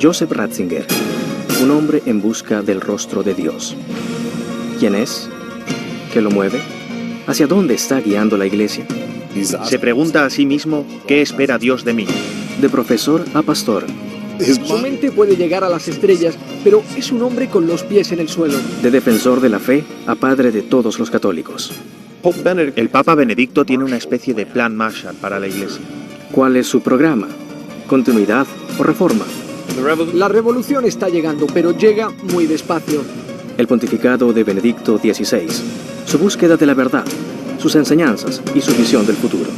Joseph Ratzinger, un hombre en busca del rostro de Dios. ¿Quién es? ¿Qué lo mueve? ¿Hacia dónde está guiando la Iglesia? Se pregunta a sí mismo qué espera Dios de mí. De profesor a pastor. Su mente puede llegar a las estrellas, pero es un hombre con los pies en el suelo. De defensor de la fe a padre de todos los católicos. El Papa Benedicto tiene una especie de plan Marshall para la Iglesia. ¿Cuál es su programa? ¿Continuidad o reforma? La revolución está llegando, pero llega muy despacio. El pontificado de Benedicto XVI, su búsqueda de la verdad, sus enseñanzas y su visión del futuro.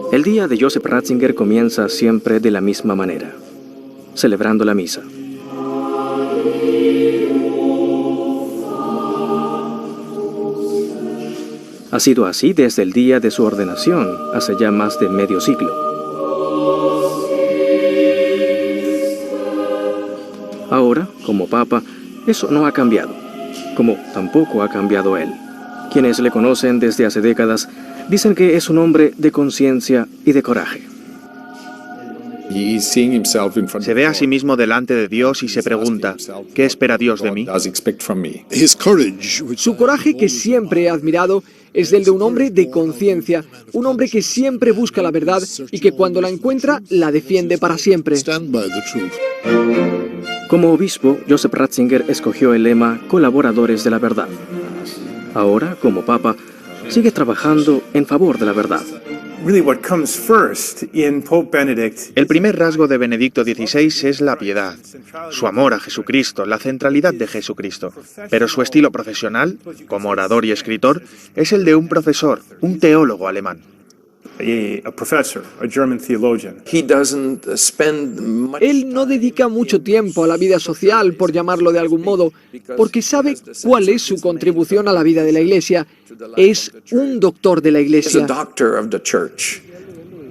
El día de Joseph Ratzinger comienza siempre de la misma manera, celebrando la misa. Ha sido así desde el día de su ordenación, hace ya más de medio siglo. Ahora, como Papa, eso no ha cambiado, como tampoco ha cambiado él. Quienes le conocen desde hace décadas dicen que es un hombre de conciencia y de coraje. Se ve a sí mismo delante de Dios y se pregunta, ¿qué espera Dios de mí? Su coraje, que siempre he admirado, es el de un hombre de conciencia, un hombre que siempre busca la verdad y que cuando la encuentra, la defiende para siempre. Como obispo, Joseph Ratzinger escogió el lema Colaboradores de la Verdad. Ahora, como Papa, sigue trabajando en favor de la verdad. El primer rasgo de Benedicto XVI es la piedad, su amor a Jesucristo, la centralidad de Jesucristo. Pero su estilo profesional, como orador y escritor, es el de un profesor, un teólogo alemán. Él no dedica mucho tiempo a la vida social, por llamarlo de algún modo, porque sabe cuál es su contribución a la vida de la Iglesia. Es un doctor de la Iglesia.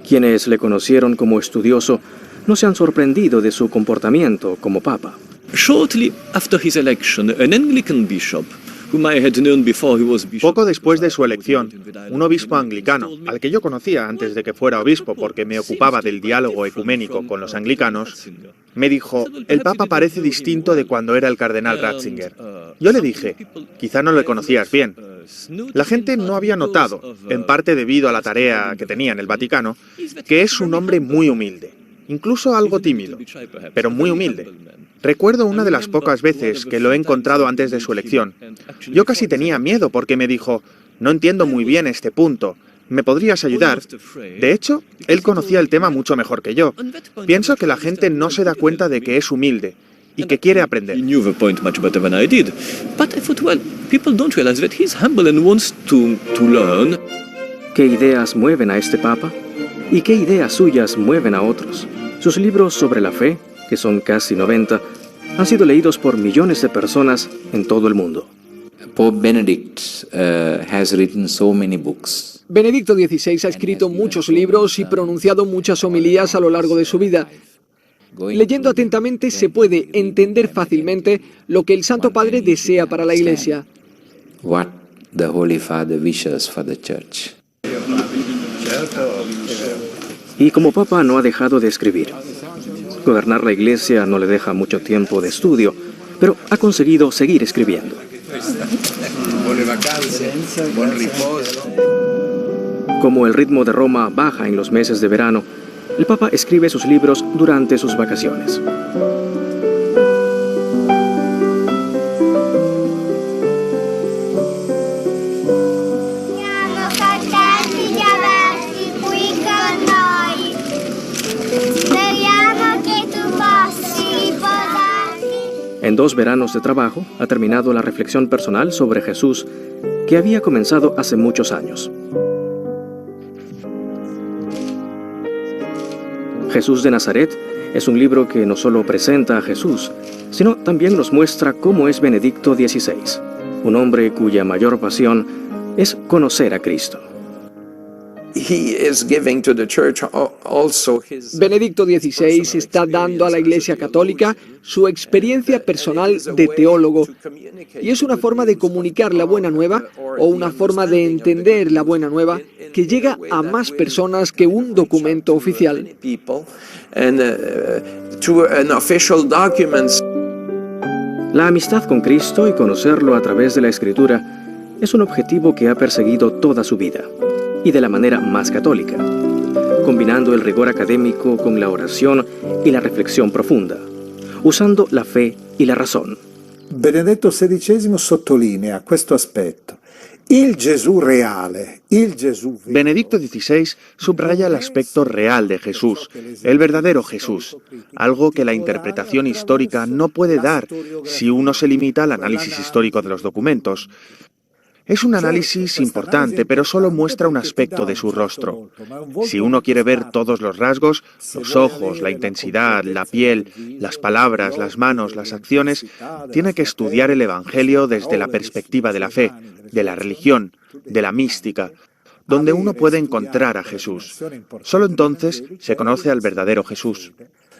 Quienes le conocieron como estudioso no se han sorprendido de su comportamiento como Papa. Shortly after his election, an Anglican bishop, whom I had known before he was bishop. Poco después de su elección, un obispo anglicano, al que yo conocía antes de que fuera obispo porque me ocupaba del diálogo ecuménico con los anglicanos, me dijo, el Papa parece distinto de cuando era el cardenal Ratzinger. Yo le dije, quizá no le conocías bien. La gente no había notado, en parte debido a la tarea que tenía en el Vaticano, que es un hombre muy humilde, incluso algo tímido, pero muy humilde. Recuerdo una de las pocas veces que lo he encontrado antes de su elección. Yo casi tenía miedo porque me dijo, no entiendo muy bien este punto, ¿me podrías ayudar? De hecho, él conocía el tema mucho mejor que yo. Pienso que la gente no se da cuenta de que es humilde y que quiere aprender. ¿Qué ideas mueven a este Papa? ¿Y qué ideas suyas mueven a otros? Sus libros sobre la fe, que son casi 90, han sido leídos por millones de personas en todo el mundo. Pope Benedict has written so many books. Benedicto XVI ha escrito muchos libros y pronunciado muchas homilías a lo largo de su vida. Leyendo atentamente se puede entender fácilmente lo que el Santo Padre desea para la Iglesia. What the Holy Father wishes for the Church. Y como Papa no ha dejado de escribir. Gobernar la iglesia no le deja mucho tiempo de estudio, pero ha conseguido seguir escribiendo. Como el ritmo de Roma baja en los meses de verano, el Papa escribe sus libros durante sus vacaciones. Siamo contenti di averti qui con noi. Speriamo che tu possa riposarti. En 2 veranos de trabajo ha terminado la reflexión personal sobre Jesús que había comenzado hace muchos años. Jesús de Nazaret es un libro que no solo presenta a Jesús, sino también nos muestra cómo es Benedicto XVI, un hombre cuya mayor pasión es conocer a Cristo. Benedicto XVI está dando a la Iglesia Católica su experiencia personal de teólogo, y es una forma de comunicar la buena nueva o una forma de entender la buena nueva que llega a más personas que un documento oficial. La amistad con Cristo y conocerlo a través de la Escritura es un objetivo que ha perseguido toda su vida, y de la manera más católica, combinando el rigor académico con la oración y la reflexión profunda, usando la fe y la razón. Benedetto XVI sottolinea questo aspetto. Il Gesù reale, il Gesù vivo. Benedicto XVI subraya el aspecto real de Jesús, el verdadero Jesús, algo que la interpretación histórica no puede dar si uno se limita al análisis histórico de los documentos. Es un análisis importante, pero solo muestra un aspecto de su rostro. Si uno quiere ver todos los rasgos, los ojos, la intensidad, la piel, las palabras, las manos, las acciones, tiene que estudiar el Evangelio desde la perspectiva de la fe, de la religión, de la mística, donde uno puede encontrar a Jesús. Solo entonces se conoce al verdadero Jesús.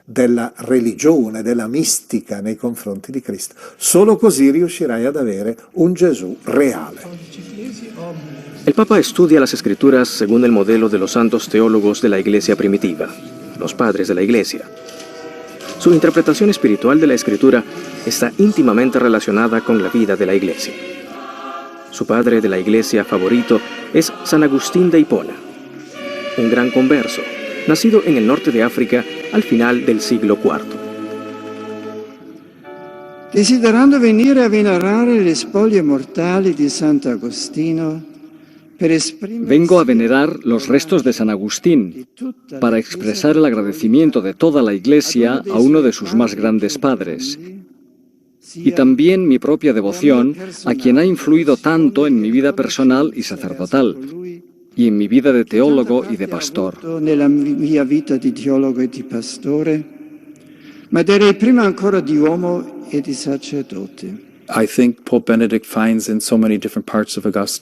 Della religione, della mistica nei confronti di Cristo. Solo così riuscirai ad avere un Gesù reale. El Papa estudia las Escrituras según el modelo de los santos teólogos de la Iglesia primitiva, los padres de la Iglesia. Su interpretación espiritual de la Escritura está íntimamente relacionada con la vida de la Iglesia. Su padre de la Iglesia favorito es San Agustín de Hipona, un gran converso, nacido en el norte de África al final del siglo IV. Desiderando venire a venerare le spoglie mortali di Sant'Agostino, vengo a venerar los restos de San Agustín para expresar el agradecimiento de toda la Iglesia a uno de sus más grandes padres, y también mi propia devoción a quien ha influido tanto en mi vida personal y sacerdotal, y en mi vida de teólogo y de pastor. Nella mia vita di teologo e di pastore, ma direi prima ancora di uomo e di sacerdote.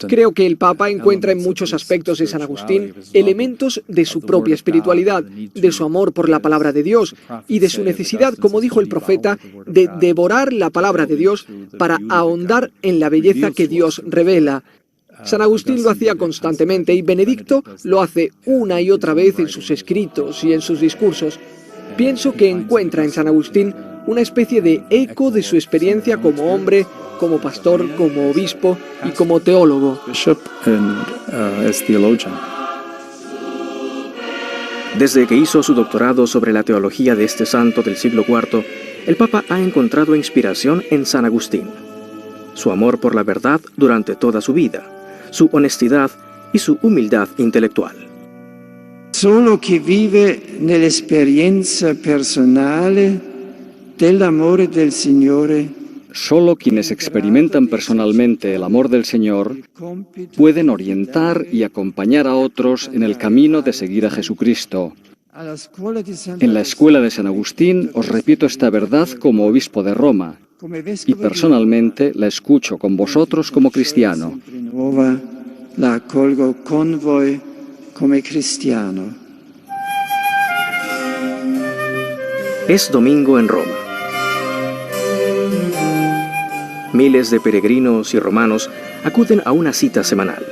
Creo que el Papa encuentra en muchos aspectos de San Agustín elementos de su propia espiritualidad, de su amor por la palabra de Dios y de su necesidad, como dijo el profeta, de devorar la palabra de Dios para ahondar en la belleza que Dios revela. San Agustín lo hacía constantemente y Benedicto lo hace una y otra vez en sus escritos y en sus discursos. Pienso que encuentra en San Agustín una especie de eco de su experiencia como hombre, como pastor, como obispo y como teólogo. Desde que hizo su doctorado sobre la teología de este santo del siglo IV, el Papa ha encontrado inspiración en San Agustín. Su amor por la verdad durante toda su vida, su honestidad y su humildad intelectual. Solo chi vive nell'esperienza personale dell'amore del Signore, solo quienes experimentan personalmente el amor del Señor pueden orientar y acompañar a otros en el camino de seguir a Jesucristo. En la escuela de San Agustín os repito esta verdad como obispo de Roma, y personalmente la escucho con vosotros como cristiano. La accolgo con voi come cristiano. Es domingo en Roma. Miles de peregrinos y romanos acuden a una cita semanal.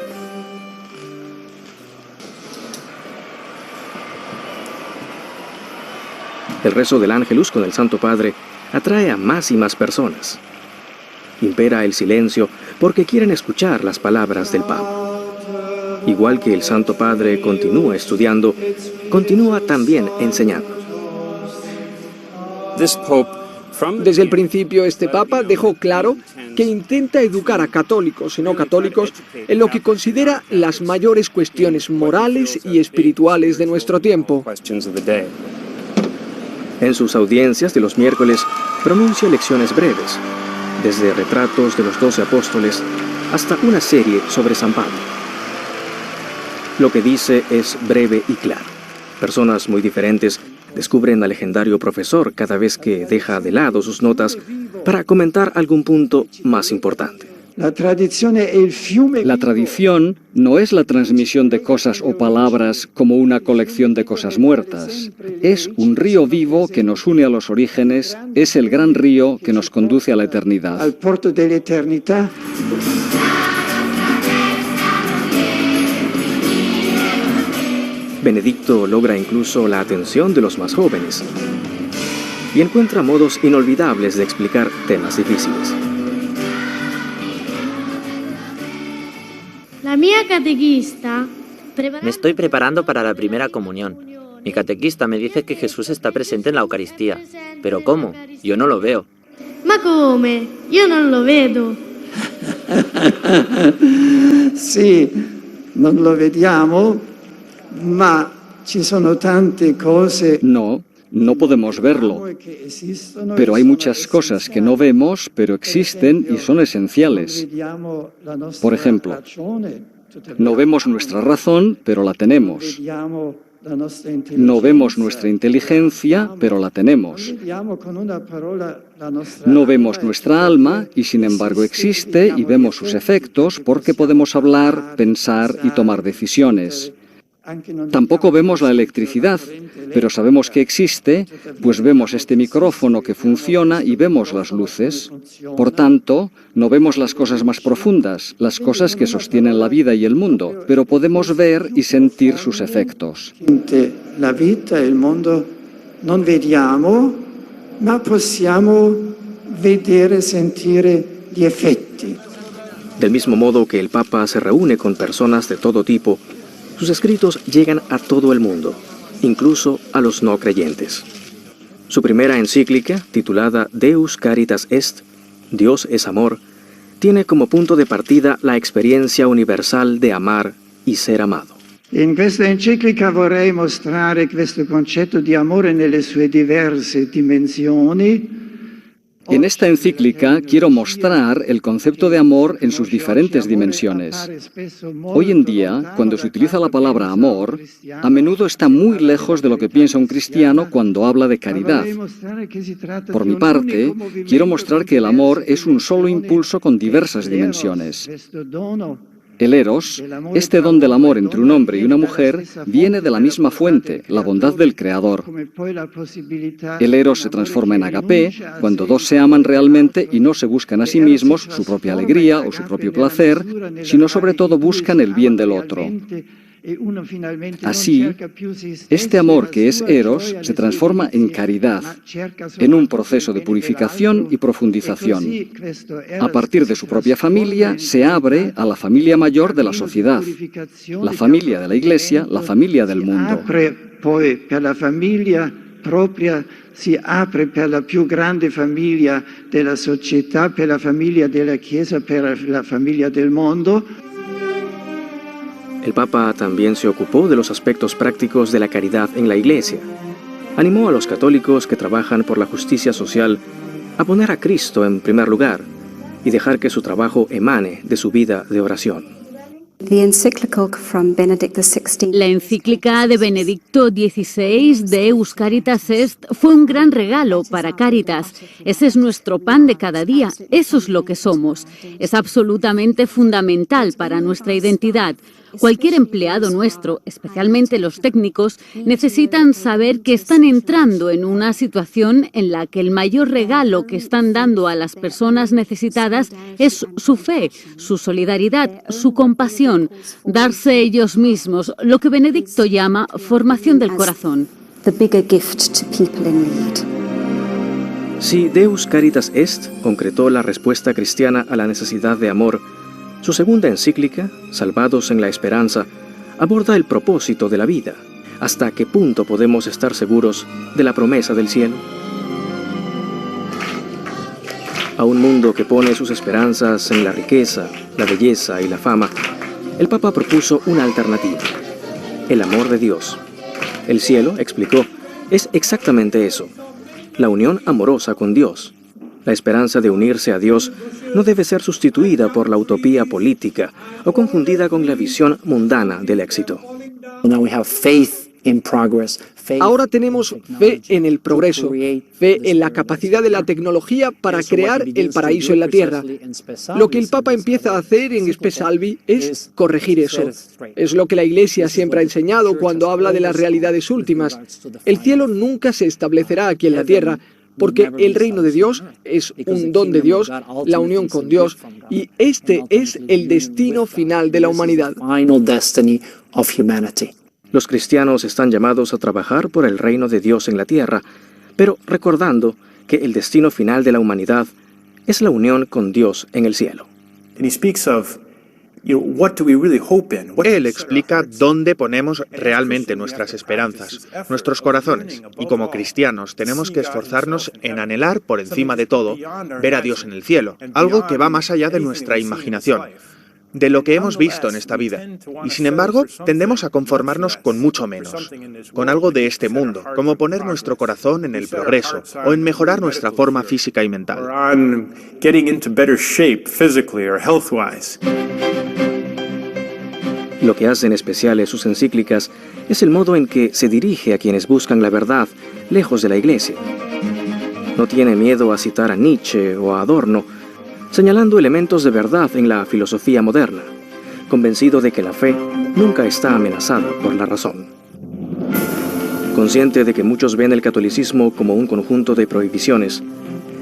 El rezo del Ángelus con el Santo Padre atrae a más y más personas. Impera el silencio porque quieren escuchar las palabras del Papa. Igual que el Santo Padre continúa estudiando, continúa también enseñando. Desde el principio, este Papa dejó claro que intenta educar a católicos y no católicos en lo que considera las mayores cuestiones morales y espirituales de nuestro tiempo. En sus audiencias de los miércoles pronuncia lecciones breves, desde retratos de los 12 apóstoles hasta una serie sobre San Pablo. Lo que dice es breve y claro. Personas muy diferentes descubren al legendario profesor cada vez que deja de lado sus notas para comentar algún punto más importante. La tradición no es la transmisión de cosas o palabras como una colección de cosas muertas. Es un río vivo que nos une a los orígenes, es el gran río que nos conduce a la eternidad. Al porto de la eternidad. Benedicto logra incluso la atención de los más jóvenes y encuentra modos inolvidables de explicar temas difíciles. La mía catequista... Me estoy preparando para la primera comunión. Mi catequista me dice que Jesús está presente en la Eucaristía. ¿Pero cómo? Yo no lo veo. Ma come? Io non lo vedo. Sì, non lo vediamo, ma ci sono tante cose. No podemos verlo, pero hay muchas cosas que no vemos, pero existen y son esenciales. Por ejemplo, no vemos nuestra razón, pero la tenemos. No vemos nuestra inteligencia, pero la tenemos. No vemos nuestra alma y sin embargo existe y vemos sus efectos porque podemos hablar, pensar y tomar decisiones. Tampoco vemos la electricidad, pero sabemos que existe, pues vemos este micrófono que funciona y vemos las luces. Por tanto, no vemos las cosas más profundas, las cosas que sostienen la vida y el mundo, pero podemos ver y sentir sus efectos. La vita e il mondo non vediamo, ma possiamo vedere e sentire gli effetti. Del mismo modo que el Papa se reúne con personas de todo tipo, sus escritos llegan a todo el mundo, incluso a los no creyentes. Su primera encíclica, titulada Deus Caritas Est, Dios es amor, tiene como punto de partida la experiencia universal de amar y ser amado. In questa enciclica vorrei mostrare questo concetto di amore nelle sue diverse dimensioni. En esta encíclica quiero mostrar el concepto de amor en sus diferentes dimensiones. Hoy en día, cuando se utiliza la palabra amor, a menudo está muy lejos de lo que piensa un cristiano cuando habla de caridad. Por mi parte, quiero mostrar que el amor es un solo impulso con diversas dimensiones. El eros, este don del amor entre un hombre y una mujer, viene de la misma fuente, la bondad del Creador. El eros se transforma en agape cuando dos se aman realmente y no se buscan a sí mismos su propia alegría o su propio placer, sino sobre todo buscan el bien del otro. Así, este amor que es eros se transforma en caridad, en un proceso de purificación y profundización. A partir de su propia familia, se abre a la familia mayor de la sociedad, la familia de la Iglesia, la familia del mundo. Poi per la famiglia propria si apre per la più grande famiglia della società, per la famiglia della Chiesa, per la famiglia del mondo. El Papa también se ocupó de los aspectos prácticos de la caridad en la Iglesia. Animó a los católicos que trabajan por la justicia social a poner a Cristo en primer lugar y dejar que su trabajo emane de su vida de oración. La encíclica de Benedicto XVI, Deus Caritas Est, fue un gran regalo para Cáritas. Ese es nuestro pan de cada día, eso es lo que somos. Es absolutamente fundamental para nuestra identidad. Cualquier empleado nuestro, especialmente los técnicos, necesitan saber que están entrando en una situación en la que el mayor regalo que están dando a las personas necesitadas es su fe, su solidaridad, su compasión, darse ellos mismos, lo que Benedicto llama formación del corazón. the bigger gift to people in need. Si Deus Caritas Est concretó la respuesta cristiana a la necesidad de amor, su segunda encíclica, Salvados en la Esperanza, aborda el propósito de la vida. ¿Hasta qué punto podemos estar seguros de la promesa del cielo? A un mundo que pone sus esperanzas en la riqueza, la belleza y la fama, el Papa propuso una alternativa: el amor de Dios. El cielo, explicó, es exactamente eso: la unión amorosa con Dios. La esperanza de unirse a Dios no debe ser sustituida por la utopía política o confundida con la visión mundana del éxito. Ahora tenemos fe en el progreso, fe en la capacidad de la tecnología para crear el paraíso en la tierra. Lo que el Papa empieza a hacer en Spe Salvi es corregir eso. Es lo que la Iglesia siempre ha enseñado cuando habla de las realidades últimas. El cielo nunca se establecerá aquí en la tierra, porque el reino de Dios es un don de Dios, la unión con Dios, y este es el destino final de la humanidad. Los cristianos están llamados a trabajar por el reino de Dios en la tierra, pero recordando que el destino final de la humanidad es la unión con Dios en el cielo. Él explica dónde ponemos realmente nuestras esperanzas, nuestros corazones, y como cristianos tenemos que esforzarnos en anhelar por encima de todo ver a Dios en el cielo, algo que va más allá de nuestra imaginación, de lo que hemos visto en esta vida. Y sin embargo, tendemos a conformarnos con mucho menos, con algo de este mundo, como poner nuestro corazón en el progreso o en mejorar nuestra forma física y mental. Lo que hacen especiales sus encíclicas es el modo en que se dirige a quienes buscan la verdad lejos de la Iglesia. No tiene miedo a citar a Nietzsche o a Adorno, señalando elementos de verdad en la filosofía moderna, convencido de que la fe nunca está amenazada por la razón. Consciente de que muchos ven el catolicismo como un conjunto de prohibiciones,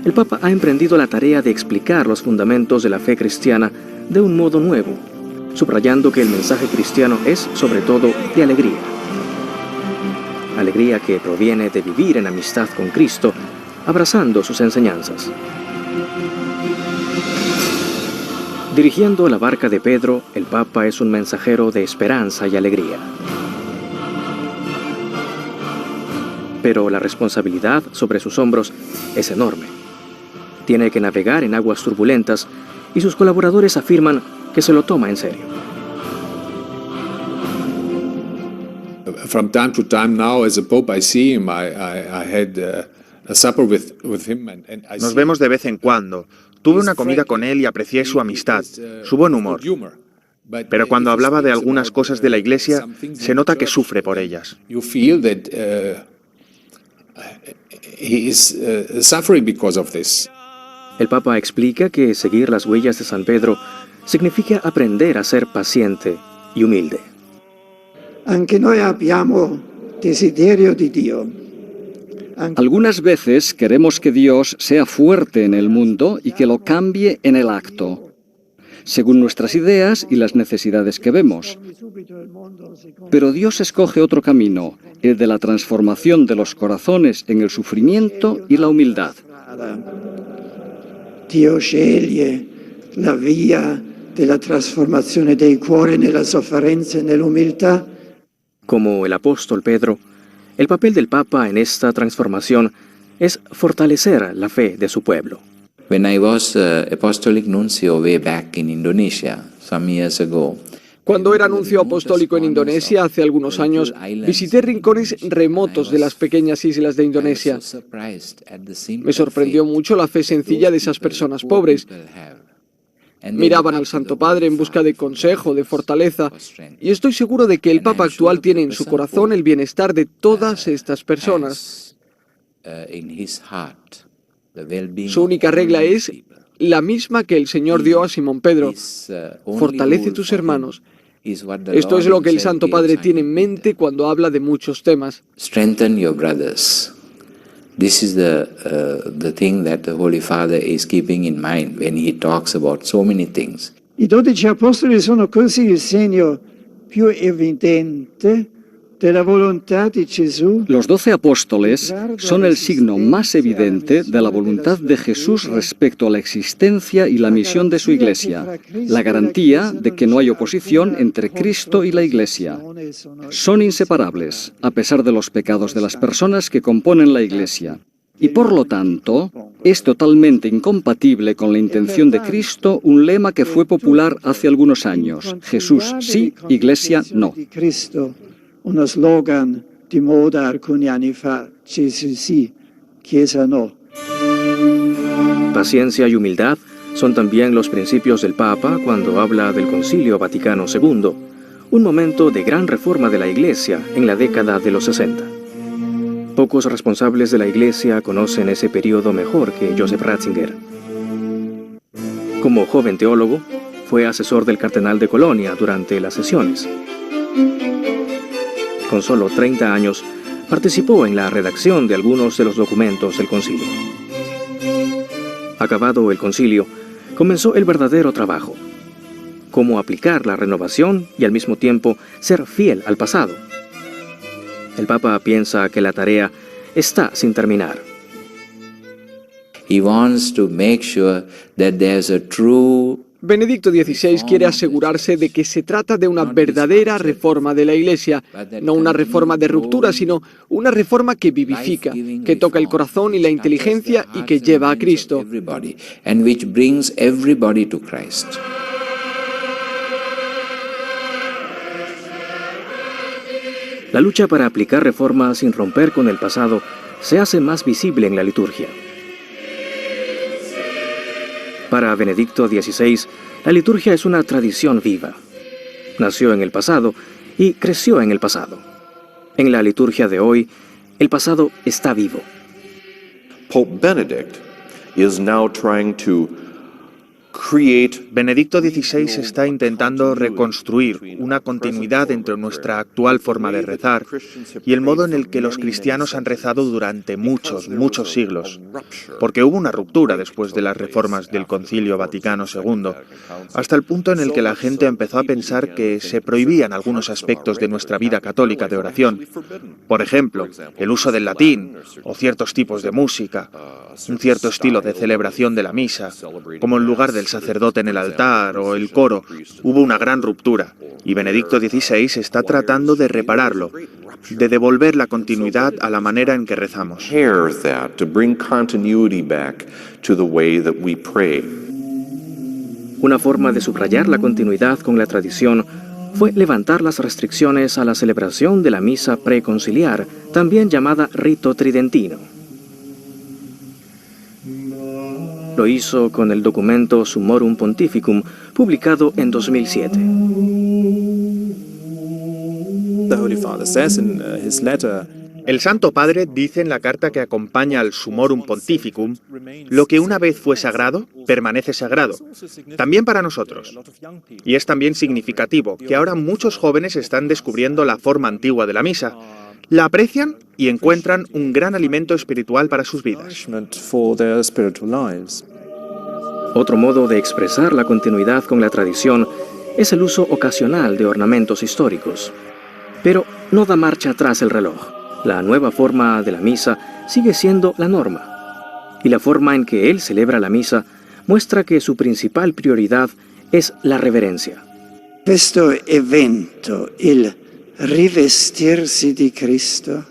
el Papa ha emprendido la tarea de explicar los fundamentos de la fe cristiana de un modo nuevo, subrayando que el mensaje cristiano es, sobre todo, de alegría. Alegría que proviene de vivir en amistad con Cristo, abrazando sus enseñanzas. Dirigiendo la barca de Pedro, el Papa es un mensajero de esperanza y alegría. Pero la responsabilidad sobre sus hombros es enorme. Tiene que navegar en aguas turbulentas y sus colaboradores afirman que se lo toma en serio. From time to time now, as a pope, I see him. I had a supper with him, and Nos vemos de vez en cuando. Tuve una comida con él y aprecié su amistad, su buen humor. Pero cuando hablaba de algunas cosas de la Iglesia, se nota que sufre por ellas. You feel that he is suffering because of this. El Papa explica que seguir las huellas de San Pedro significa aprender a ser paciente y humilde. Anche noi abbiamo desiderio di Dio. Algunas veces queremos que Dios sea fuerte en el mundo y que lo cambie en el acto, según nuestras ideas y las necesidades que vemos. Pero Dios escoge otro camino, el de la transformación de los corazones en el sufrimiento y la humildad. Dio sceglie la via della trasformazione dei cuori nella sofferenza e nell'umiltà. Como el apóstol Pedro, el papel del Papa en esta transformación es fortalecer la fe de su pueblo. When I was apostolic nuncio way back in Indonesia some years ago, Cuando era nuncio apostólico en Indonesia hace algunos años, visité rincones remotos de las pequeñas islas de Indonesia. Me sorprendió mucho la fe sencilla de esas personas pobres. Miraban al Santo Padre en busca de consejo, de fortaleza, y estoy seguro de que el Papa actual tiene en su corazón el bienestar de todas estas personas. Su única regla es la misma que el Señor dio a Simón Pedro: fortalece tus hermanos. Esto es lo que el Santo Padre tiene en mente cuando habla de muchos temas. Strengthen your brothers. This is the thing that the Holy Father is keeping in mind when he talks about so many things. I 12 apostoli sono così il segno più evidente della volontà di Gesù. Los 12 apóstoles son el signo más evidente de la voluntad de Jesús respecto a la existencia y la misión de su Iglesia, la garantía de que no hay oposición entre Cristo y la Iglesia. Son inseparables, a pesar de los pecados de las personas que componen la Iglesia. Y por lo tanto, es totalmente incompatible con la intención de Cristo un lema que fue popular hace algunos años: Jesús sí, Iglesia no. Uno slogan di moda alcuni anni fa: Gesù sì, Chiesa no. Paciencia y humildad son también los principios del Papa cuando habla del Concilio Vaticano II, un momento de gran reforma de la Iglesia en la década de los 60. Pocos responsables de la Iglesia conocen ese periodo mejor que Joseph Ratzinger. Como joven teólogo, fue asesor del cardenal de Colonia durante las sesiones. Con solo 30 años, participó en la redacción de algunos de los documentos del concilio. Acabado el concilio, comenzó el verdadero trabajo: cómo aplicar la renovación y al mismo tiempo ser fiel al pasado. El Papa piensa que la tarea está sin terminar. He wants to make sure that there's a true Benedicto XVI quiere asegurarse de que se trata de una verdadera reforma de la Iglesia, no una reforma de ruptura, sino una reforma que vivifica, que toca el corazón y la inteligencia y que lleva a Cristo. and which brings everybody to Christ. La lucha para aplicar reformas sin romper con el pasado se hace más visible en la liturgia. Para Benedicto XVI, la liturgia es una tradición viva. Nació en el pasado y creció en el pasado. En la liturgia de hoy, el pasado está vivo. Pope Benedict is now trying to Benedicto XVI está intentando reconstruir una continuidad entre nuestra actual forma de rezar y el modo en el que los cristianos han rezado durante muchos siglos, porque hubo una ruptura después de las reformas del Concilio Vaticano II, hasta el punto en el que la gente empezó a pensar que se prohibían algunos aspectos de nuestra vida católica de oración. Por ejemplo, el uso del latín o ciertos tipos de música, un cierto estilo de celebración de la misa, como el lugar del sacerdote en el altar o el coro. Hubo una gran ruptura y Benedicto XVI está tratando de repararlo, de devolver la continuidad a la manera en que rezamos. Una forma de subrayar la continuidad con la tradición fue levantar las restricciones a la celebración de la misa preconciliar, también llamada rito tridentino. Lo hizo con el documento Summorum Pontificum, publicado en 2007. El Santo Padre dice en la carta que acompaña al Summorum Pontificum: lo que una vez fue sagrado, permanece sagrado, también para nosotros. Y es también significativo que ahora muchos jóvenes están descubriendo la forma antigua de la misa, la aprecian y encuentran un gran alimento espiritual para sus vidas. Otro modo de expresar la continuidad con la tradición es el uso ocasional de ornamentos históricos. Pero no da marcha atrás el reloj. La nueva forma de la misa sigue siendo la norma. Y la forma en que él celebra la misa muestra que su principal prioridad es la reverencia. Questo evento, il rivestirsi di Cristo,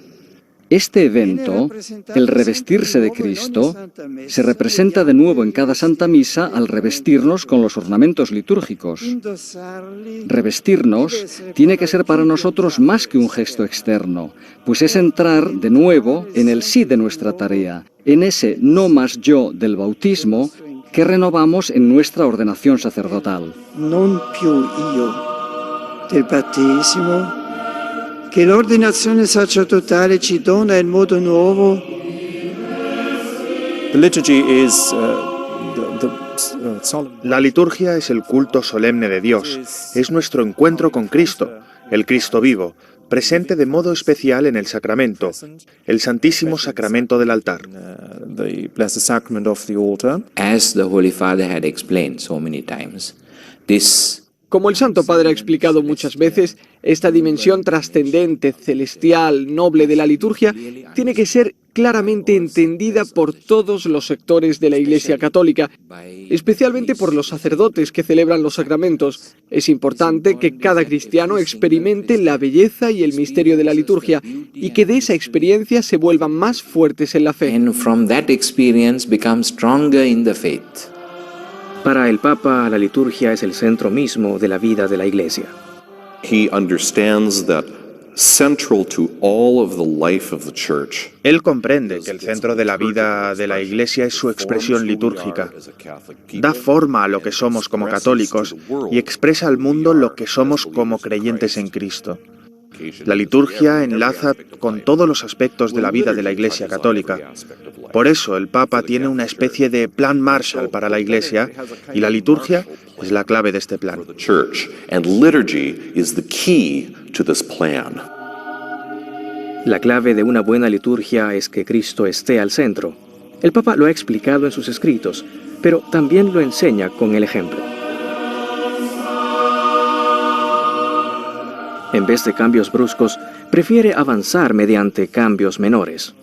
Este evento, el revestirse de Cristo, se representa de nuevo en cada Santa Misa al revestirnos con los ornamentos litúrgicos. Revestirnos tiene que ser para nosotros más que un gesto externo, pues es entrar de nuevo en el sí de nuestra tarea, en ese no más yo del bautismo que renovamos en nuestra ordenación sacerdotal. Non più io del battesimo, che l'ordinazione sacerdotale ci dona in modo nuovo. La liturgia es el culto solemne de Dios, es nuestro encuentro con Cristo, el Cristo vivo, presente de modo especial en el sacramento, el Santísimo Sacramento del altar. As the Holy Father had explained so many times, this Como el Santo Padre ha explicado muchas veces, esta dimensión trascendente, celestial, noble de la liturgia tiene que ser claramente entendida por todos los sectores de la Iglesia Católica, especialmente por los sacerdotes que celebran los sacramentos. Es importante que cada cristiano experimente la belleza y el misterio de la liturgia y que de esa experiencia se vuelvan más fuertes en la fe. And from that experience become stronger in the faith. Para el Papa, la liturgia es el centro mismo de la vida de la Iglesia. He understands that central to all of the life of the church. Él comprende que el centro de la vida de la Iglesia es su expresión litúrgica. Da forma a lo que somos como católicos y expresa al mundo lo que somos como creyentes en Cristo. La liturgia enlaza con todos los aspectos de la vida de la Iglesia Católica. Por eso el Papa tiene una especie de plan Marshall para la Iglesia y la liturgia es la clave de este plan. La clave de una buena liturgia es que Cristo esté al centro. El Papa lo ha explicado en sus escritos, pero también lo enseña con el ejemplo. En vez de cambios bruscos, prefiere avanzar mediante cambios menores.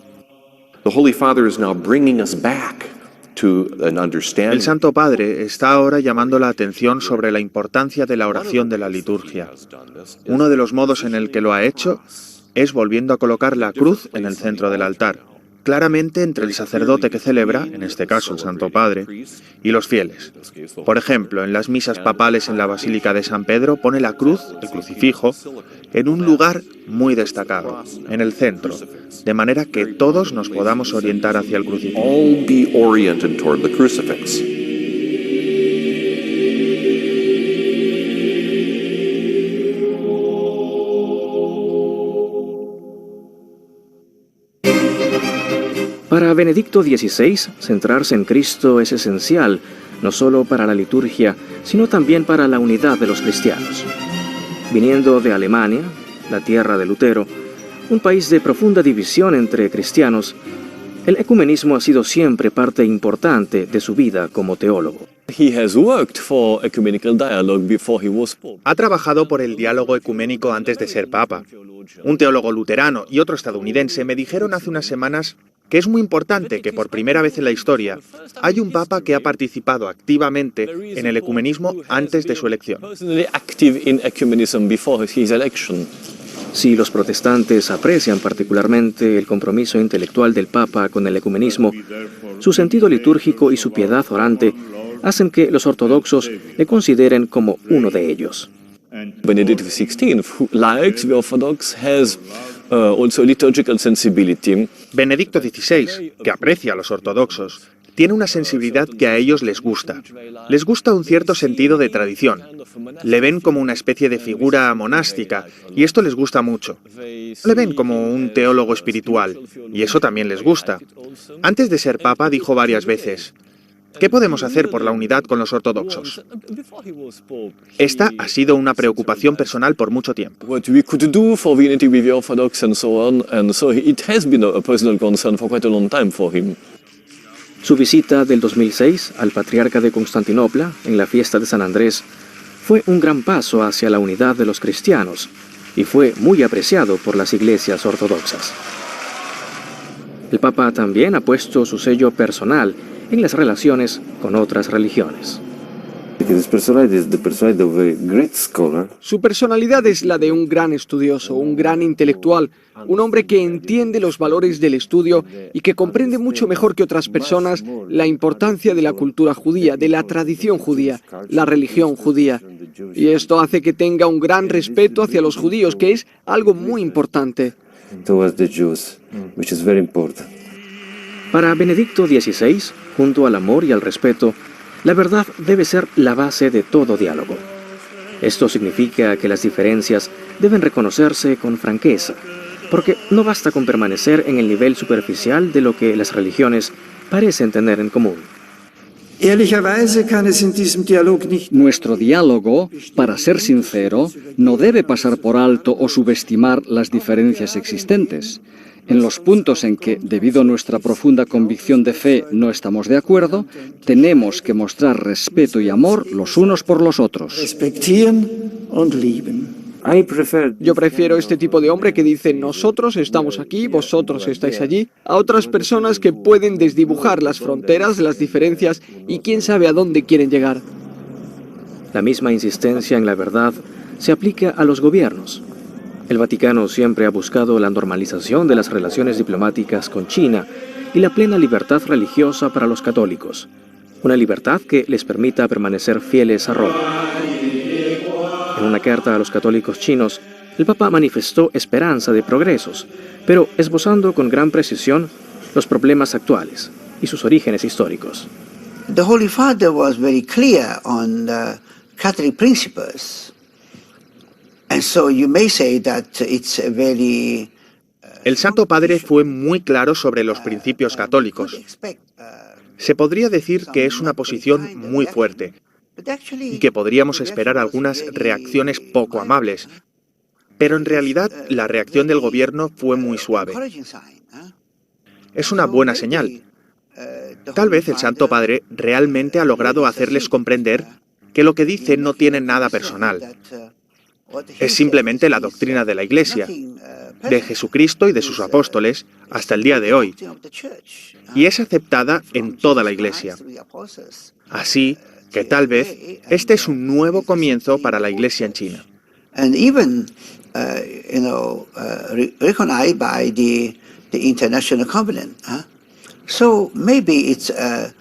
El Santo Padre está ahora llamando la atención sobre la importancia de la oración de la liturgia. Uno de los modos en el que lo ha hecho es volviendo a colocar la cruz en el centro del altar, claramente entre el sacerdote que celebra, en este caso el Santo Padre, y los fieles. Por ejemplo, en las misas papales en la Basílica de San Pedro pone la cruz, el crucifijo, en un lugar muy destacado, en el centro, de manera que todos nos podamos orientar hacia el crucifijo. Para Benedicto XVI, centrarse en Cristo es esencial, no solo para la liturgia, sino también para la unidad de los cristianos. Viniendo de Alemania, la tierra de Lutero, un país de profunda división entre cristianos, el ecumenismo ha sido siempre parte importante de su vida como teólogo. Ha trabajado por el diálogo ecuménico antes de ser papa. Un teólogo luterano y otro estadounidense me dijeron hace unas semanas que es muy importante que por primera vez en la historia hay un papa que ha participado activamente en el ecumenismo antes de su elección. Si los protestantes aprecian particularmente el compromiso intelectual del Papa con el ecumenismo, su sentido litúrgico y su piedad orante hacen que los ortodoxos le consideren como uno de ellos. Benedict XVI, who, like the Orthodox, has also liturgical sensibility. Benedicto XVI, que aprecia a los ortodoxos, tiene una sensibilidad que a ellos les gusta. Les gusta un cierto sentido de tradición. Le ven como una especie de figura monástica, y esto les gusta mucho. Le ven como un teólogo espiritual, y eso también les gusta. Antes de ser papa dijo varias veces: ¿qué podemos hacer por la unidad con los ortodoxos? Esta ha sido una preocupación personal por mucho tiempo. What we could do for the unity with the Orthodox and so on, and so it has been a personal concern for quite a long time for him. Su visita del 2006 al patriarca de Constantinopla, en la fiesta de San Andrés, fue un gran paso hacia la unidad de los cristianos y fue muy apreciado por las iglesias ortodoxas. El Papa también ha puesto su sello personal en las relaciones con otras religiones. Su personalidad es la de un gran estudioso, un gran intelectual, un hombre que entiende los valores del estudio y que comprende mucho mejor que otras personas la importancia de la cultura judía, de la tradición judía, la religión judía. Y esto hace que tenga un gran respeto hacia los judíos, que es algo muy importante. Para Benedicto XVI, junto al amor y al respeto, la verdad debe ser la base de todo diálogo. Esto significa que las diferencias deben reconocerse con franqueza, porque no basta con permanecer en el nivel superficial de lo que las religiones parecen tener en común. Ehrlicherweise kann es in diesem Dialog nicht Nuestro diálogo, para ser sincero, no debe pasar por alto o subestimar las diferencias existentes. En los puntos en que, debido a nuestra profunda convicción de fe, no estamos de acuerdo, tenemos que mostrar respeto y amor los unos por los otros. respektieren und lieben. Yo prefiero este tipo de hombre que dice nosotros estamos aquí, vosotros estáis allí, a otras personas que pueden desdibujar las fronteras, las diferencias y quién sabe a dónde quieren llegar. La misma insistencia en la verdad se aplica a los gobiernos. El Vaticano siempre ha buscado la normalización de las relaciones diplomáticas con China y la plena libertad religiosa para los católicos, una libertad que les permita permanecer fieles a Roma. En una carta a los católicos chinos, el Papa manifestó esperanza de progresos, pero esbozando con gran precisión los problemas actuales y sus orígenes históricos. The Holy Father was very clear on the Catholic principles. And so you may say that it's a very El Santo Padre fue muy claro sobre los principios católicos. Se podría decir que es una posición muy fuerte y que podríamos esperar algunas reacciones poco amables, pero en realidad la reacción del gobierno fue muy suave. Es una buena señal. Tal vez el Santo Padre realmente ha logrado hacerles comprender que lo que dice no tiene nada personal. Es simplemente la doctrina de la Iglesia, de Jesucristo y de sus apóstoles hasta el día de hoy, y es aceptada en toda la Iglesia. Así que tal vez este es un nuevo comienzo para la Iglesia en China. and even recognized by the international covenant. So maybe it's a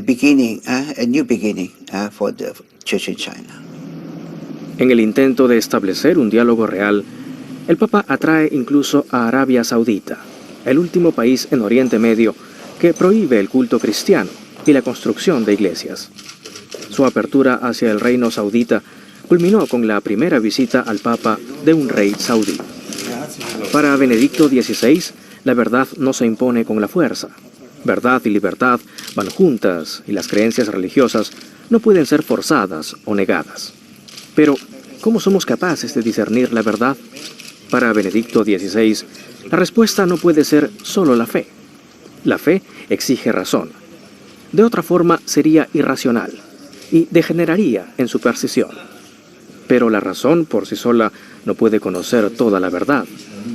beginning, a new beginning for the Church in China. En el intento de establecer un diálogo real, el Papa atrae incluso a Arabia Saudita, el último país en Oriente Medio que prohíbe el culto cristiano y la construcción de iglesias. Su apertura hacia el reino saudita culminó con la primera visita al Papa de un rey saudí. Para Benedicto XVI, la verdad no se impone con la fuerza. Verdad y libertad van juntas y las creencias religiosas no pueden ser forzadas o negadas. Pero, ¿cómo somos capaces de discernir la verdad? Para Benedicto XVI, la respuesta no puede ser solo la fe. La fe exige razón. De otra forma sería irracional y degeneraría en superstición. Pero la razón por sí sola no puede conocer toda la verdad.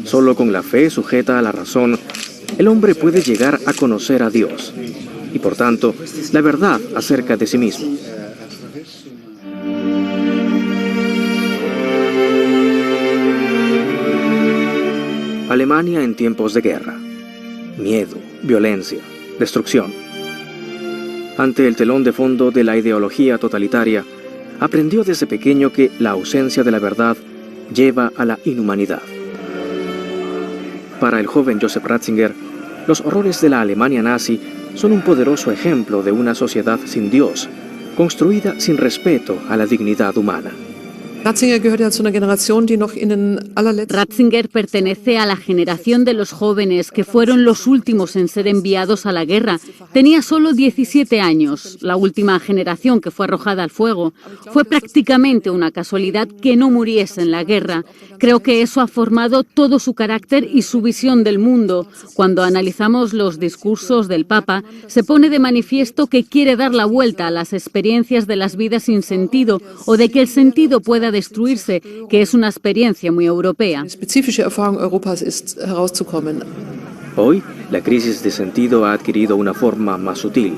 Solo con la fe sujeta a la razón, el hombre puede llegar a conocer a Dios y, por tanto, la verdad acerca de sí mismo. Alemania en tiempos de guerra. Miedo, violencia, destrucción. Ante el telón de fondo de la ideología totalitaria, aprendió desde pequeño que la ausencia de la verdad lleva a la inhumanidad. Para el joven Joseph Ratzinger, los horrores de la Alemania nazi son un poderoso ejemplo de una sociedad sin Dios, construida sin respeto a la dignidad humana. Ratzinger pertenece a la generación de los jóvenes que fueron los últimos en ser enviados a la guerra. Tenía solo 17 años, la última generación que fue arrojada al fuego. Fue prácticamente una casualidad que no muriese en la guerra. Creo que eso ha formado todo su carácter y su visión del mundo. Cuando analizamos los discursos del Papa, se pone de manifiesto que quiere dar la vuelta a las experiencias de las vidas sin sentido o de que el sentido pueda destruirse, que es una experiencia muy europea. Hoy, la crisis de sentido ha adquirido una forma más sutil,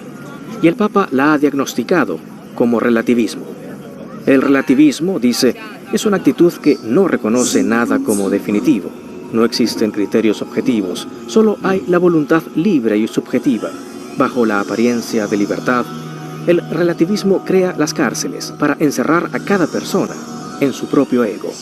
y el Papa la ha diagnosticado como relativismo. El relativismo, dice, es una actitud que no reconoce nada como definitivo. No existen criterios objetivos, solo hay la voluntad libre y subjetiva. Bajo la apariencia de libertad, el relativismo crea las cárceles para encerrar a cada persona en su propio ego.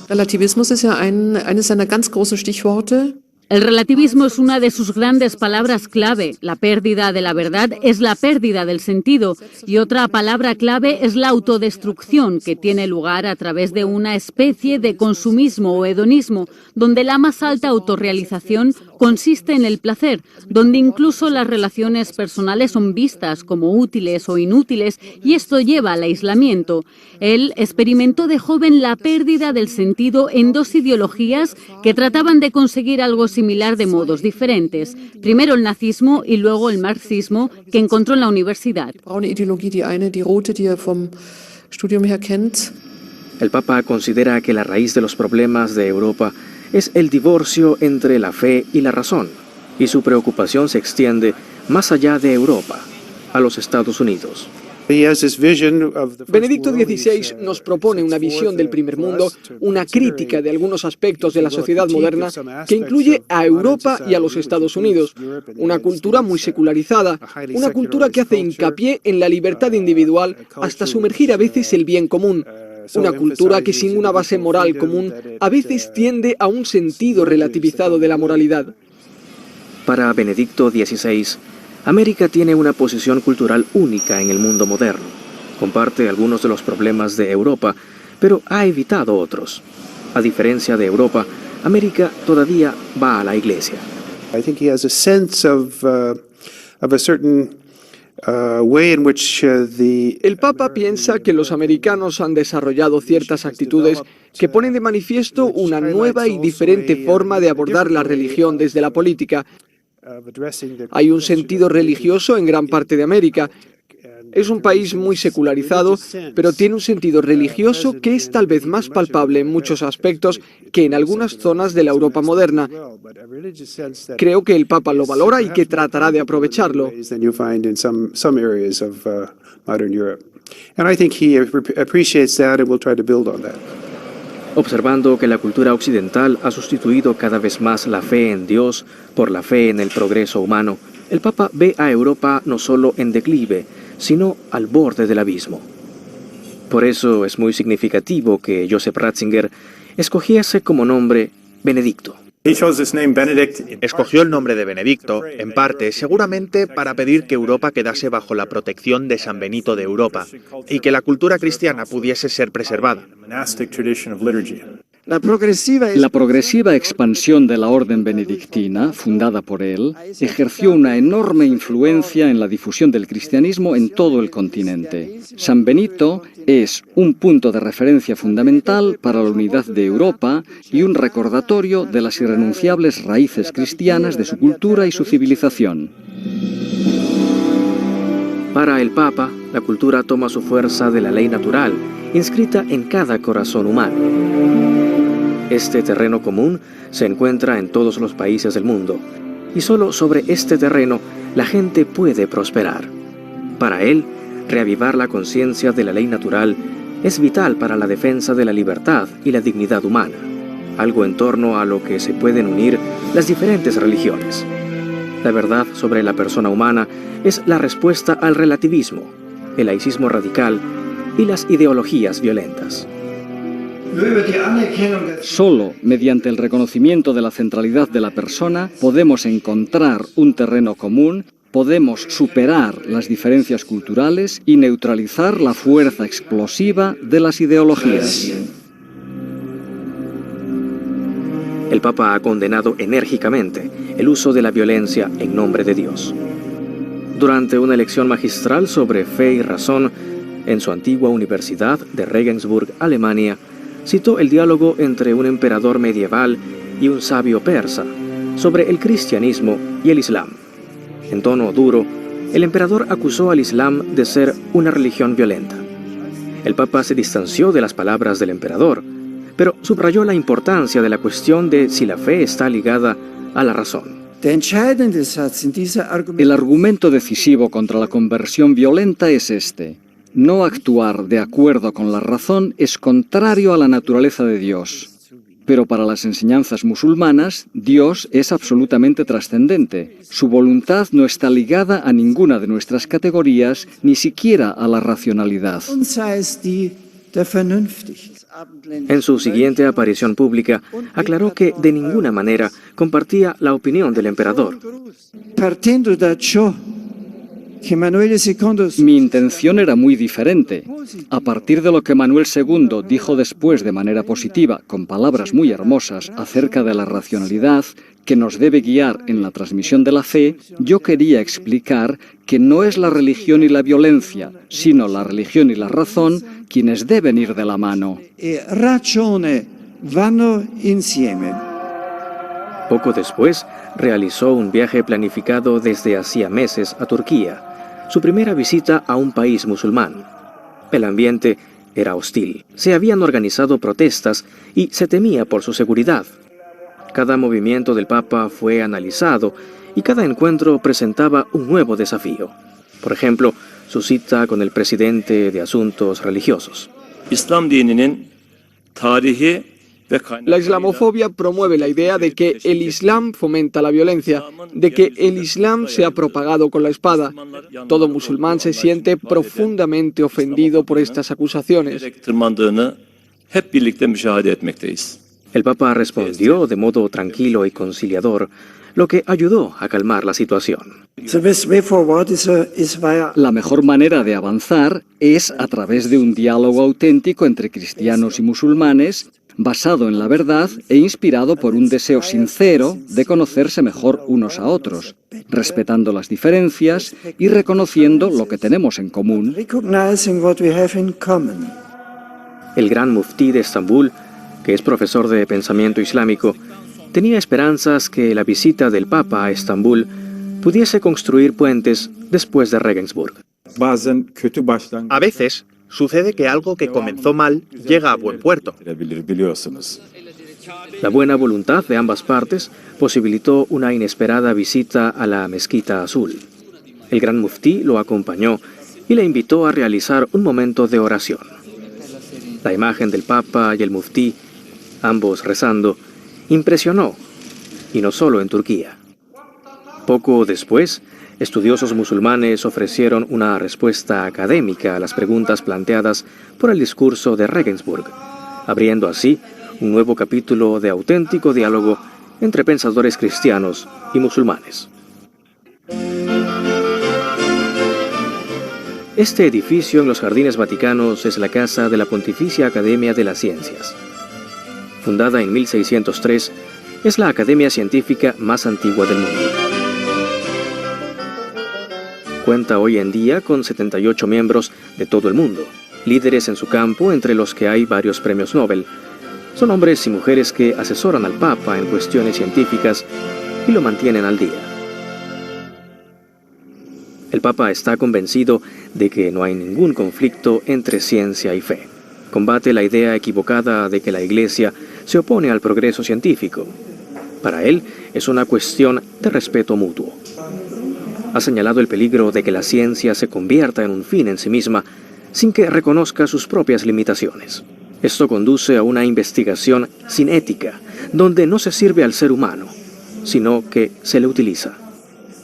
Relativismus ist ja eines seiner ganz großen Stichworte. El relativismo es una de sus grandes palabras clave. La pérdida de la verdad es la pérdida del sentido. Y otra palabra clave es la autodestrucción, que tiene lugar a través de una especie de consumismo o hedonismo, donde la más alta autorrealización consiste en el placer, donde incluso las relaciones personales son vistas como útiles o inútiles, y esto lleva al aislamiento. Él experimentó de joven la pérdida del sentido en dos ideologías que trataban de conseguir algo similar de modos diferentes. Primero el nazismo y luego el marxismo, que encontró en la universidad. El Papa considera que la raíz de los problemas de Europa es el divorcio entre la fe y la razón, y su preocupación se extiende más allá de Europa, a los Estados Unidos. Benedicto XVI nos propone una visión del primer mundo, una crítica de algunos aspectos de la sociedad moderna que incluye a Europa y a los Estados Unidos, una cultura muy secularizada, una cultura que hace hincapié en la libertad individual hasta sumergir a veces el bien común, una cultura que sin una base moral común a veces tiende a un sentido relativizado de la moralidad. Para Benedicto XVI, América tiene una posición cultural única en el mundo moderno. Comparte algunos de los problemas de Europa, pero ha evitado otros. A diferencia de Europa, América todavía va a la iglesia. El Papa piensa que los americanos han desarrollado ciertas actitudes que ponen de manifiesto una nueva y diferente forma de abordar la religión desde la política. Hay un sentido religioso en gran parte de América. Es un país muy secularizado, pero tiene un sentido religioso que es tal vez más palpable en muchos aspectos que en algunas zonas de la Europa moderna. Creo que el Papa lo valora y que tratará de aprovecharlo. Observando que la cultura occidental ha sustituido cada vez más la fe en Dios por la fe en el progreso humano, el Papa ve a Europa no solo en declive, sino al borde del abismo. Por eso es muy significativo que Joseph Ratzinger escogiese como nombre Benedicto. Escogió el nombre de Benedicto, en parte, seguramente para pedir que Europa quedase bajo la protección de San Benito de Europa y que la cultura cristiana pudiese ser preservada. La progresiva expansión de la orden benedictina, fundada por él, ejerció una enorme influencia en la difusión del cristianismo en todo el continente. San Benito es un punto de referencia fundamental para la unidad de Europa y un recordatorio de las irrenunciables raíces cristianas de su cultura y su civilización. Para el Papa, la cultura toma su fuerza de la ley natural, inscrita en cada corazón humano. Este terreno común se encuentra en todos los países del mundo, y solo sobre este terreno la gente puede prosperar. Para él, reavivar la conciencia de la ley natural es vital para la defensa de la libertad y la dignidad humana, algo en torno a lo que se pueden unir las diferentes religiones. La verdad sobre la persona humana es la respuesta al relativismo, el laicismo radical y las ideologías violentas. Solo mediante el reconocimiento de la centralidad de la persona podemos encontrar un terreno común, podemos superar las diferencias culturales y neutralizar la fuerza explosiva de las ideologías. El Papa ha condenado enérgicamente el uso de la violencia en nombre de Dios. Durante una lección magistral sobre fe y razón en su antigua universidad de Regensburg, Alemania, citó el diálogo entre un emperador medieval y un sabio persa sobre el cristianismo y el islam. En tono duro, el emperador acusó al islam de ser una religión violenta. El Papa se distanció de las palabras del emperador, pero subrayó la importancia de la cuestión de si la fe está ligada a la razón. El argumento decisivo contra la conversión violenta es este: no actuar de acuerdo con la razón es contrario a la naturaleza de Dios. Pero para las enseñanzas musulmanas, Dios es absolutamente trascendente. Su voluntad no está ligada a ninguna de nuestras categorías, ni siquiera a la racionalidad. En su siguiente aparición pública, aclaró que de ninguna manera compartía la opinión del emperador. Partendo da ciò che Emanuele II Mi intención era muy diferente. A partir de lo que Manuel II dijo después de manera positiva, con palabras muy hermosas, acerca de la racionalidad que nos debe guiar en la transmisión de la fe, yo quería explicar que no es la religión y la violencia, sino la religión y la razón quienes deben ir de la mano. e ragione vanno insieme. Poco después, realizó un viaje planificado desde hacía meses a Turquía, su primera visita a un país musulmán. El ambiente era hostil, se habían organizado protestas y se temía por su seguridad. Cada movimiento del Papa fue analizado y cada encuentro presentaba un nuevo desafío. Por ejemplo, su cita con el presidente de Asuntos Religiosos. La islamofobia promueve la idea de que el Islam fomenta la violencia, de que el Islam se ha propagado con la espada. Todo musulmán se siente profundamente ofendido por estas acusaciones. El Papa respondió de modo tranquilo y conciliador, lo que ayudó a calmar la situación. La mejor manera de avanzar es a través de un diálogo auténtico entre cristianos y musulmanes, basado en la verdad e inspirado por un deseo sincero de conocerse mejor unos a otros, respetando las diferencias y reconociendo lo que tenemos en común. El gran muftí de Estambul, que es profesor de pensamiento islámico, tenía esperanzas que la visita del Papa a Estambul pudiese construir puentes después de Regensburg. A veces sucede que algo que comenzó mal llega a buen puerto. La buena voluntad de ambas partes posibilitó una inesperada visita a la Mezquita Azul. El gran muftí lo acompañó y le invitó a realizar un momento de oración. La imagen del Papa y el muftí, ambos rezando, impresionó, y no solo en Turquía. Poco después, estudiosos musulmanes ofrecieron una respuesta académica a las preguntas planteadas por el discurso de Regensburg, abriendo así un nuevo capítulo de auténtico diálogo entre pensadores cristianos y musulmanes. Este edificio en los Jardines Vaticanos es la casa de la Pontificia Academia de las Ciencias. Fundada en 1603, es la academia científica más antigua del mundo. Cuenta hoy en día con 78 miembros de todo el mundo, líderes en su campo entre los que hay varios premios Nobel. Son hombres y mujeres que asesoran al Papa en cuestiones científicas y lo mantienen al día. El Papa está convencido de que no hay ningún conflicto entre ciencia y fe. Combate la idea equivocada de que la Iglesia se opone al progreso científico. Para él es una cuestión de respeto mutuo. Ha señalado el peligro de que la ciencia se convierta en un fin en sí misma sin que reconozca sus propias limitaciones. Esto conduce a una investigación sin ética, donde no se sirve al ser humano, sino que se le utiliza.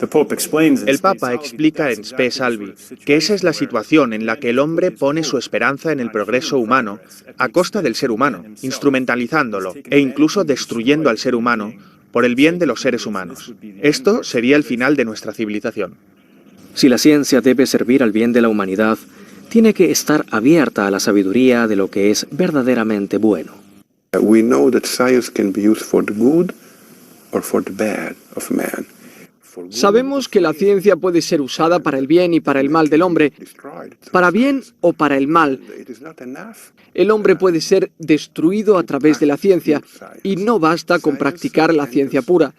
El Papa explica en Spe Salvi que esa es la situación en la que el hombre pone su esperanza en el progreso humano a costa del ser humano, instrumentalizándolo e incluso destruyendo al ser humano por el bien de los seres humanos. Esto sería el final de nuestra civilización. Si la ciencia debe servir al bien de la humanidad, tiene que estar abierta a la sabiduría de lo que es verdaderamente bueno. We know that science can be used for the good or for the bad of man. Sabemos que la ciencia puede ser usada para el bien y para el mal del hombre, para bien o para el mal. El hombre puede ser destruido a través de la ciencia y no basta con practicar la ciencia pura.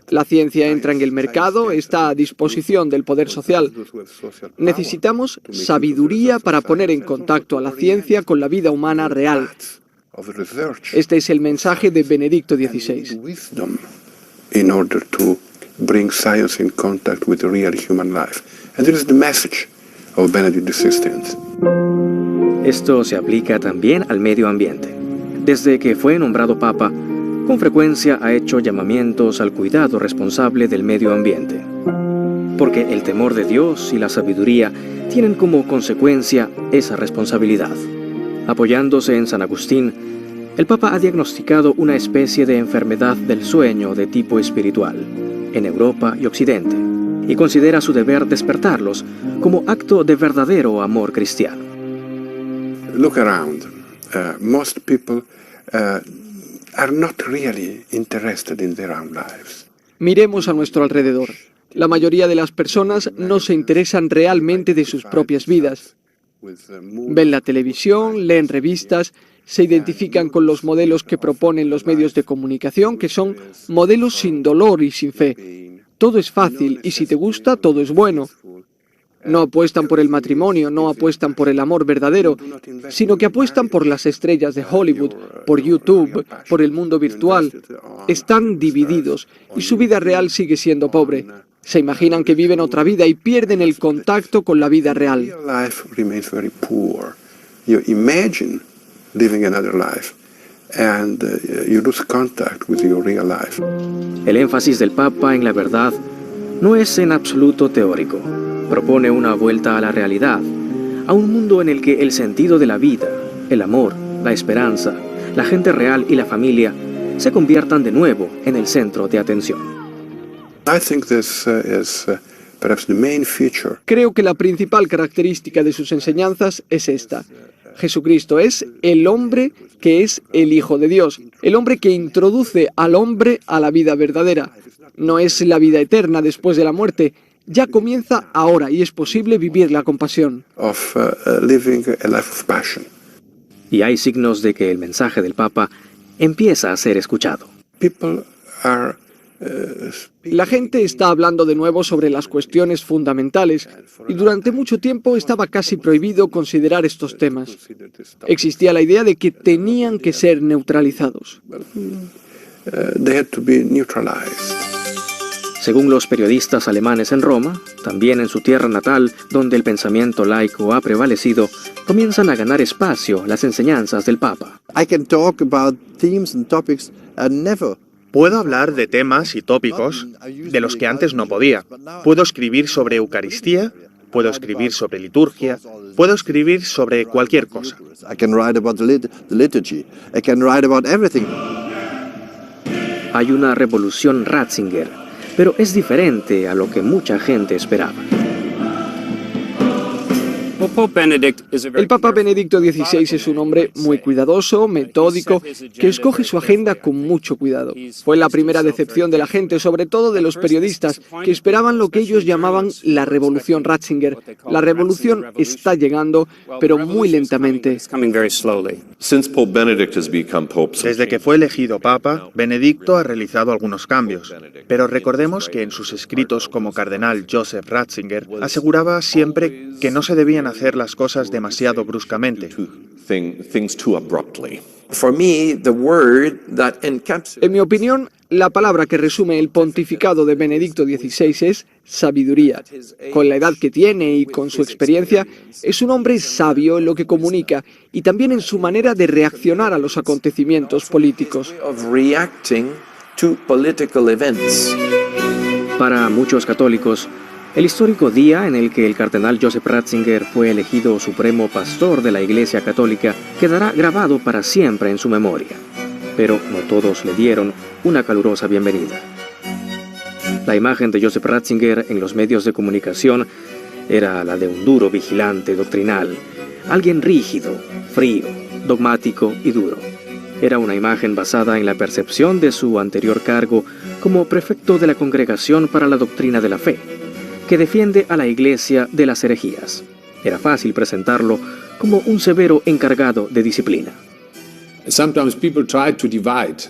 La ciencia entra en el mercado, está a disposición del poder social. Necesitamos sabiduría para poner en contacto a la ciencia con la vida humana real. Este es el mensaje de Benedicto XVI. In order to bring science in contact with the real human life. And this is the message of Benedict XVI. Esto se aplica también al medio ambiente. Desde que fue nombrado Papa, con frecuencia ha hecho llamamientos al cuidado responsable del medio ambiente. Porque el temor de Dios y la sabiduría tienen como consecuencia esa responsabilidad. Apoyándose en San Agustín, el Papa ha diagnosticado una especie de enfermedad del sueño de tipo espiritual en Europa y Occidente, y considera su deber despertarlos como acto de verdadero amor cristiano. Look around. Most people are not really interested in their own lives. Miremos a nuestro alrededor. La mayoría de las personas no se interesan realmente de sus propias vidas. Ven la televisión, leen revistas, se identifican con los modelos que proponen los medios de comunicación, que son modelos sin dolor y sin fe. Todo es fácil y si te gusta, todo es bueno. No apuestan por el matrimonio, no apuestan por el amor verdadero, sino que apuestan por las estrellas de Hollywood, por YouTube, por el mundo virtual. Están divididos y su vida real sigue siendo pobre. Se imaginan que viven otra vida y pierden el contacto con la vida real. Life remains very poor. You imagine living another life and you lose contact with your real life. El énfasis del Papa en la verdad no es en absoluto teórico. Propone una vuelta a la realidad, a un mundo en el que el sentido de la vida, el amor, la esperanza, la gente real y la familia se conviertan de nuevo en el centro de atención. I think this is perhaps the main feature. Creo que la principal característica de sus enseñanzas es esta. Jesucristo es el hombre que es el Hijo de Dios, el hombre que introduce al hombre a la vida verdadera. No es la vida eterna después de la muerte, ya comienza ahora y es posible vivirla con pasión. Living a life of passion. Y hay signos de que el mensaje del Papa empieza a ser escuchado. People are La gente está hablando de nuevo sobre las cuestiones fundamentales y durante mucho tiempo estaba casi prohibido considerar estos temas. Existía la idea de que tenían que ser neutralizados. They had to be neutralized. Según los periodistas alemanes en Roma, también en su tierra natal, donde el pensamiento laico ha prevalecido, comienzan a ganar espacio las enseñanzas del Papa. I can talk about themes and topics never. Puedo hablar de temas y tópicos de los que antes no podía. Puedo escribir sobre Eucaristía, puedo escribir sobre liturgia, puedo escribir sobre cualquier cosa. I can write about the liturgy. I can write about everything. Hay una revolución Ratzinger, pero es diferente a lo que mucha gente esperaba. El Papa Benedicto XVI es un hombre muy cuidadoso, metódico, que escoge su agenda con mucho cuidado. Fue la primera decepción de la gente, sobre todo de los periodistas, que esperaban lo que ellos llamaban la revolución Ratzinger. La revolución está llegando, pero muy lentamente. Desde que fue elegido Papa, Benedicto ha realizado algunos cambios, pero recordemos que en sus escritos como cardenal Joseph Ratzinger aseguraba siempre que no se debían hacer las cosas demasiado bruscamente. En mi opinión, la palabra que resume el pontificado de Benedicto XVI es sabiduría. Con la edad que tiene y con su experiencia, es un hombre sabio en lo que comunica y también en su manera de reaccionar a los acontecimientos políticos. Para muchos católicos, el histórico día en el que el cardenal Joseph Ratzinger fue elegido supremo pastor de la Iglesia Católica quedará grabado para siempre en su memoria. Pero no todos le dieron una calurosa bienvenida. La imagen de Joseph Ratzinger en los medios de comunicación era la de un duro vigilante doctrinal, alguien rígido, frío, dogmático y duro. Era una imagen basada en la percepción de su anterior cargo como prefecto de la Congregación para la Doctrina de la Fe, que defiende a la Iglesia de las herejías. Era fácil presentarlo como un severo encargado de disciplina. Sometimes people try to divide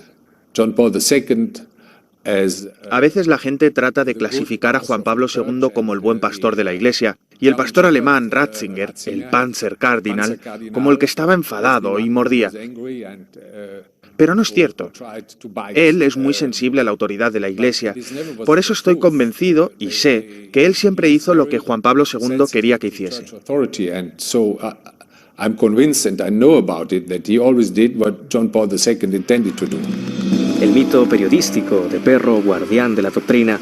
John Paul II as A veces la gente trata de clasificar a Juan Pablo II como el buen pastor de la Iglesia y el pastor alemán Ratzinger, el Panzer Cardinal, como el que estaba enfadado y mordía. Pero no es cierto. Él es muy sensible a la autoridad de la Iglesia. Por eso estoy convencido y sé que él siempre hizo lo que Juan Pablo II quería que hiciese. I'm convinced and I know about it that he always did what John Paul II intended to do. El mito periodístico de perro guardián de la doctrina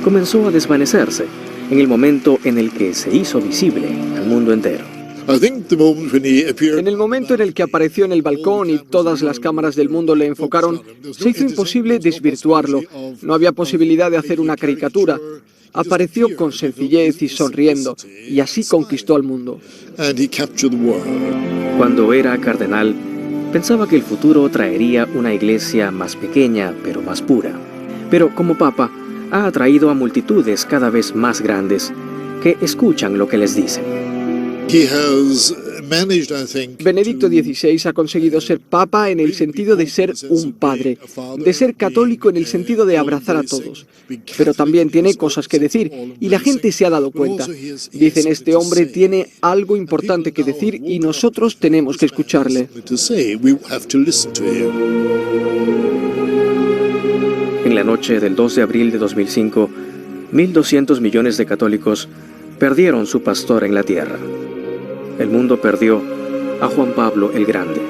comenzó a desvanecerse en el momento en el que se hizo visible al mundo entero. En el momento en el que apareció en el balcón y todas las cámaras del mundo le enfocaron, se hizo imposible desvirtuarlo. No había posibilidad de hacer una caricatura. Apareció con sencillez y sonriendo, y así conquistó al mundo. Cuando era cardenal, pensaba que el futuro traería una iglesia más pequeña, pero más pura. Pero como papa, ha atraído a multitudes cada vez más grandes que escuchan lo que les dicen. Benedicto XVI ha conseguido ser papa en el sentido de ser un padre, de ser católico en el sentido de abrazar a todos. Pero también tiene cosas que decir y la gente se ha dado cuenta. Dicen, este hombre tiene algo importante que decir y nosotros tenemos que escucharle. En la noche del 2 de abril de 2005, 1.200 millones de católicos perdieron su pastor en la tierra. El mundo perdió a Juan Pablo el Grande.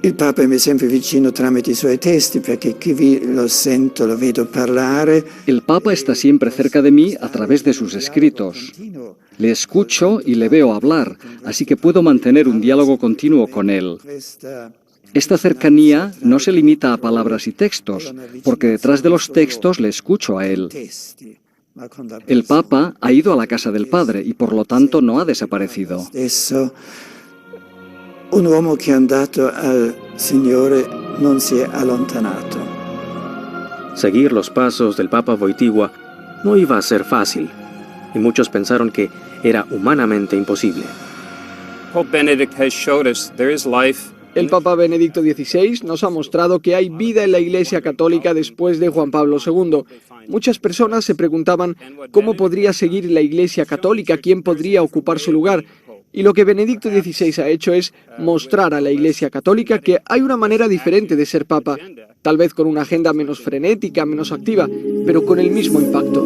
Il Papa mi è sempre vicino tramite i suoi testi, perché qui lo sento, lo vedo parlare. El Papa está siempre cerca de mí a través de sus escritos. Le escucho y le veo hablar, así que puedo mantener un diálogo continuo con él. Esta cercanía no se limita a palabras y textos, porque detrás de los textos le escucho a él. El Papa ha ido a la casa del Padre y por lo tanto no ha desaparecido. Un uomo che è andato al Signore non si è allontanato. Seguir los pasos del Papa Wojtyła no iba a ser fácil, y muchos pensaron que era humanamente imposible. Pope Benedict has showed us there is life. El Papa Benedicto XVI nos ha mostrado que hay vida en la Iglesia Católica después de Juan Pablo II. Muchas personas se preguntaban cómo podría seguir la Iglesia Católica, quién podría ocupar su lugar. Y lo que Benedicto XVI ha hecho es mostrar a la Iglesia Católica que hay una manera diferente de ser Papa, tal vez con una agenda menos frenética, menos activa, pero con el mismo impacto.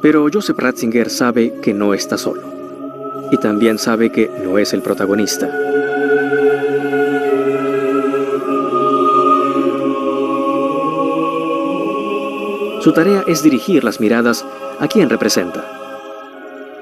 Pero Joseph Ratzinger sabe que no está solo. Y también sabe que no es el protagonista. Su tarea es dirigir las miradas a quien representa.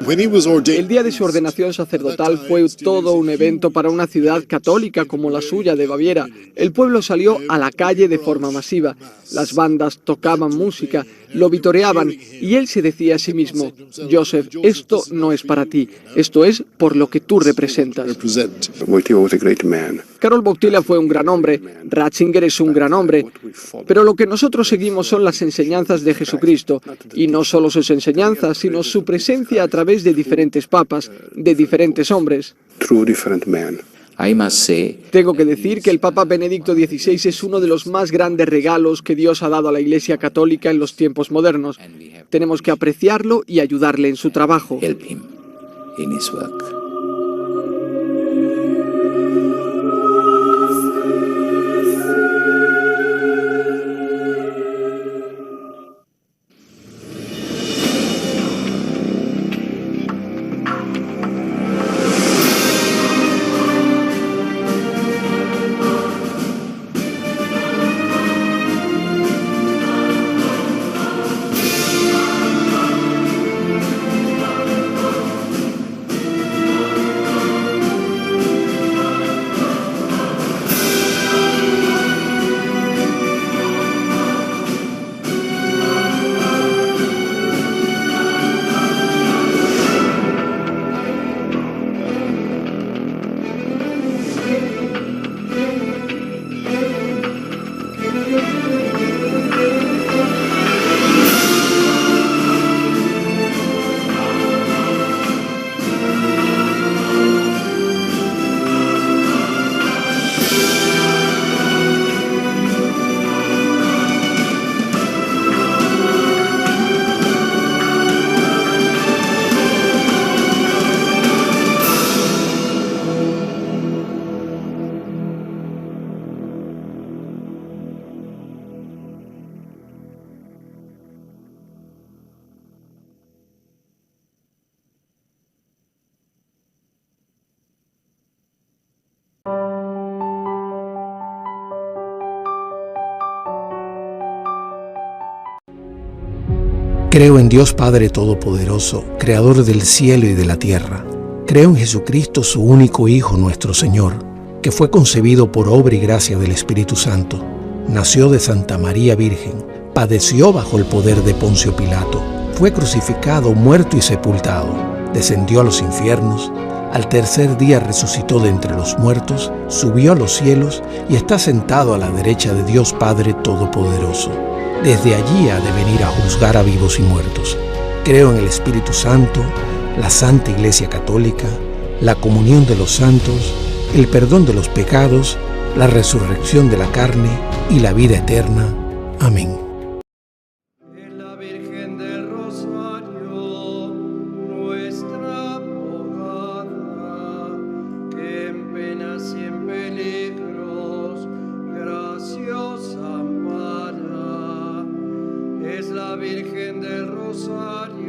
El día de su ordenación sacerdotal fue todo un evento para una ciudad católica como la suya de Baviera. El pueblo salió a la calle de forma masiva. Las bandas tocaban música, lo vitoreaban y él se decía a sí mismo, Joseph, esto no es para ti, esto es por lo que tú representas. Karol Wojtyła fue un gran hombre, Ratzinger es un gran hombre, pero lo que nosotros seguimos son las enseñanzas de Jesucristo, y no solo sus enseñanzas, sino su presencia a través de diferentes papas, de diferentes hombres. Tengo que decir que el Papa Benedicto XVI es uno de los más grandes regalos que Dios ha dado a la Iglesia Católica en los tiempos modernos. Tenemos que apreciarlo y ayudarle en su trabajo. Creo en Dios Padre Todopoderoso, Creador del cielo y de la tierra. Creo en Jesucristo, su único Hijo, nuestro Señor, que fue concebido por obra y gracia del Espíritu Santo. Nació de Santa María Virgen, padeció bajo el poder de Poncio Pilato, fue crucificado, muerto y sepultado, descendió a los infiernos, al tercer día resucitó de entre los muertos, subió a los cielos y está sentado a la derecha de Dios Padre Todopoderoso. Desde allí ha de venir a juzgar a vivos y muertos. Creo en el Espíritu Santo, la Santa Iglesia Católica, la comunión de los santos, el perdón de los pecados, la resurrección de la carne y la vida eterna. Amén. Es la Virgen del Rosario.